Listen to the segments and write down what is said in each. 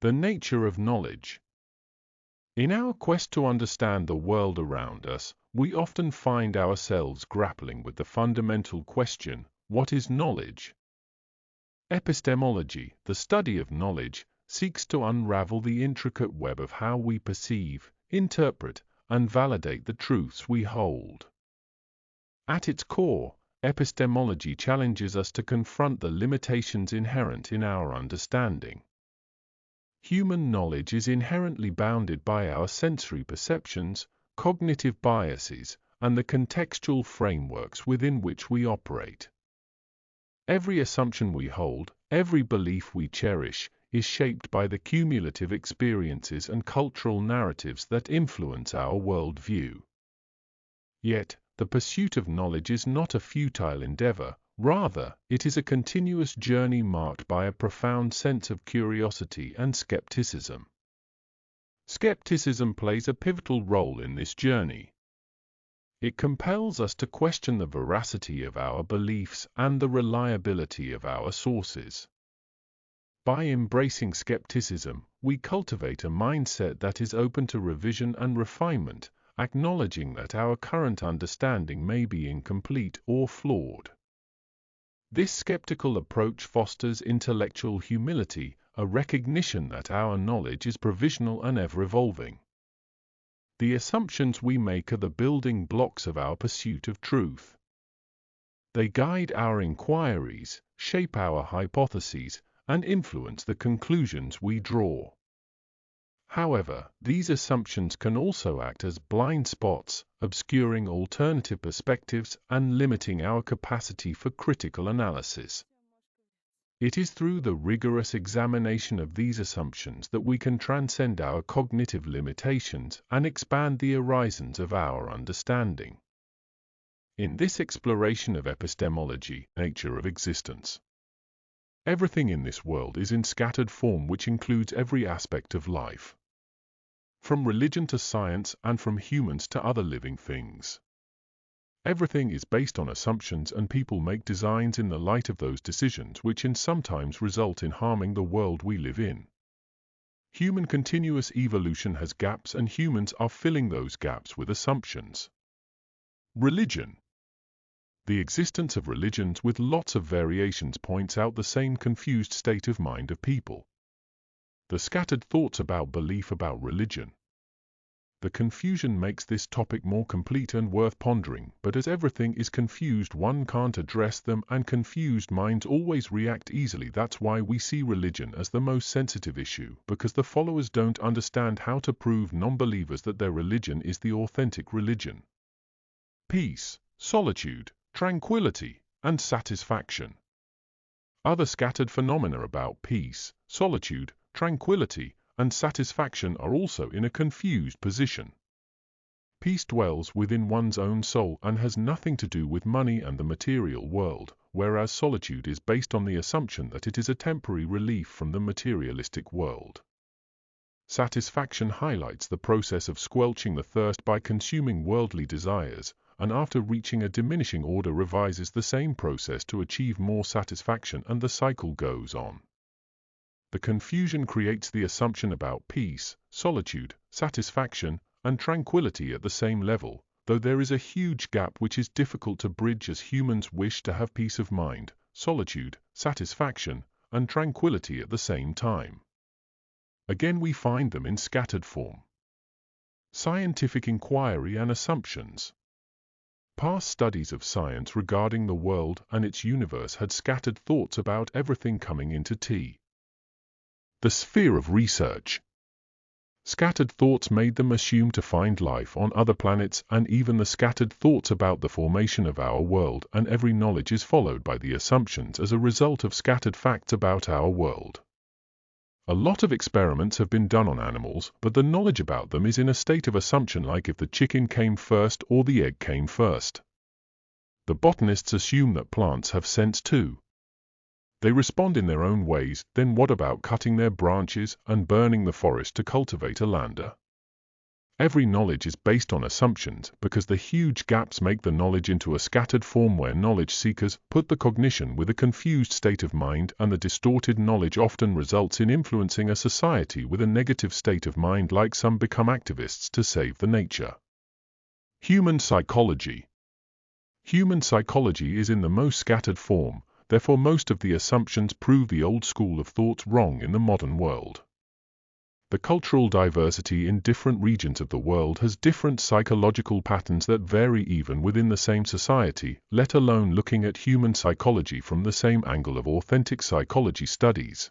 The nature of knowledge. In our quest to understand the world around us, we often find ourselves grappling with the fundamental question, what is knowledge? Epistemology, the study of knowledge, seeks to unravel the intricate web of how we perceive, interpret, and validate the truths we hold. At its core, epistemology challenges us to confront the limitations inherent in our understanding. Human knowledge is inherently bounded by our sensory perceptions, cognitive biases, and the contextual frameworks within which we operate. Every assumption we hold, every belief we cherish, is shaped by the cumulative experiences and cultural narratives that influence our worldview. Yet, the pursuit of knowledge is not a futile endeavor. Rather, it is a continuous journey marked by a profound sense of curiosity and skepticism. Skepticism plays a pivotal role in this journey. It compels us to question the veracity of our beliefs and the reliability of our sources. By embracing skepticism, we cultivate a mindset that is open to revision and refinement, acknowledging that our current understanding may be incomplete or flawed. This skeptical approach fosters intellectual humility, a recognition that our knowledge is provisional and ever-evolving. The assumptions we make are the building blocks of our pursuit of truth. They guide our inquiries, shape our hypotheses, and influence the conclusions we draw. However, these assumptions can also act as blind spots, obscuring alternative perspectives and limiting our capacity for critical analysis. It is through the rigorous examination of these assumptions that we can transcend our cognitive limitations and expand the horizons of our understanding. In this exploration of epistemology, nature of existence, everything in this world is in scattered form, which includes every aspect of life, from religion to science and from humans to other living things. Everything is based on assumptions, and people make designs in the light of those decisions, which sometimes result in harming the world we live in. Human continuous evolution has gaps, and humans are filling those gaps with assumptions. Religion. The existence of religions with lots of variations points out the same confused state of mind of people. The scattered thoughts about belief about religion. The confusion makes this topic more complete and worth pondering, but as everything is confused, one can't address them, and confused minds always react easily. That's why we see religion as the most sensitive issue, because the followers don't understand how to prove non-believers that their religion is the authentic religion. Peace, solitude, tranquility, and satisfaction. Other scattered phenomena about peace, solitude, tranquility, and satisfaction are also in a confused position. Peace dwells within one's own soul and has nothing to do with money and the material world, whereas solitude is based on the assumption that it is a temporary relief from the materialistic world. Satisfaction highlights the process of squelching the thirst by consuming worldly desires, and after reaching a diminishing order revises the same process to achieve more satisfaction, and the cycle goes on. The confusion creates the assumption about peace, solitude, satisfaction, and tranquility at the same level, though there is a huge gap which is difficult to bridge, as humans wish to have peace of mind, solitude, satisfaction, and tranquility at the same time. Again, we find them in scattered form. Scientific inquiry and assumptions. Past studies of science regarding the world and its universe had scattered thoughts about everything coming into T. The sphere of research. Scattered thoughts made them assume to find life on other planets, and even the scattered thoughts about the formation of our world and every knowledge is followed by the assumptions as a result of scattered facts about our world. A lot of experiments have been done on animals, but the knowledge about them is in a state of assumption, like if the chicken came first or the egg came first. The botanists assume that plants have sense too. They respond in their own ways. Then what about cutting their branches and burning the forest to cultivate a lander? Every knowledge is based on assumptions because the huge gaps make the knowledge into a scattered form where knowledge seekers put the cognition with a confused state of mind, and the distorted knowledge often results in influencing a society with a negative state of mind, like some become activists to save the nature. Human psychology. Human psychology is in the most scattered form, therefore most of the assumptions prove the old school of thought wrong in the modern world. The cultural diversity in different regions of the world has different psychological patterns that vary even within the same society, let alone looking at human psychology from the same angle of authentic psychology studies.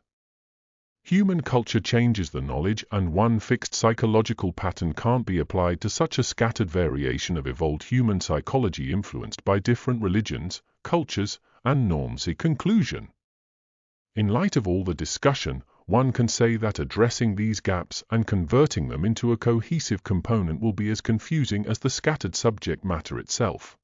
Human culture changes the knowledge, and one fixed psychological pattern can't be applied to such a scattered variation of evolved human psychology influenced by different religions, cultures, and norms. In conclusion, in light of all the discussion, one can say that addressing these gaps and converting them into a cohesive component will be as confusing as the scattered subject matter itself.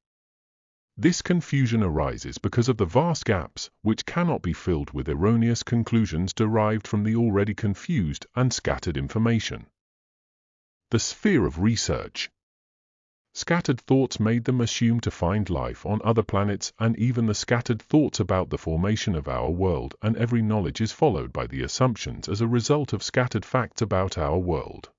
This confusion arises because of the vast gaps, which cannot be filled with erroneous conclusions derived from the already confused and scattered information. The sphere of research. Scattered thoughts made them assume to find life on other planets, and even the scattered thoughts about the formation of our world and every knowledge is followed by the assumptions as a result of scattered facts about our world.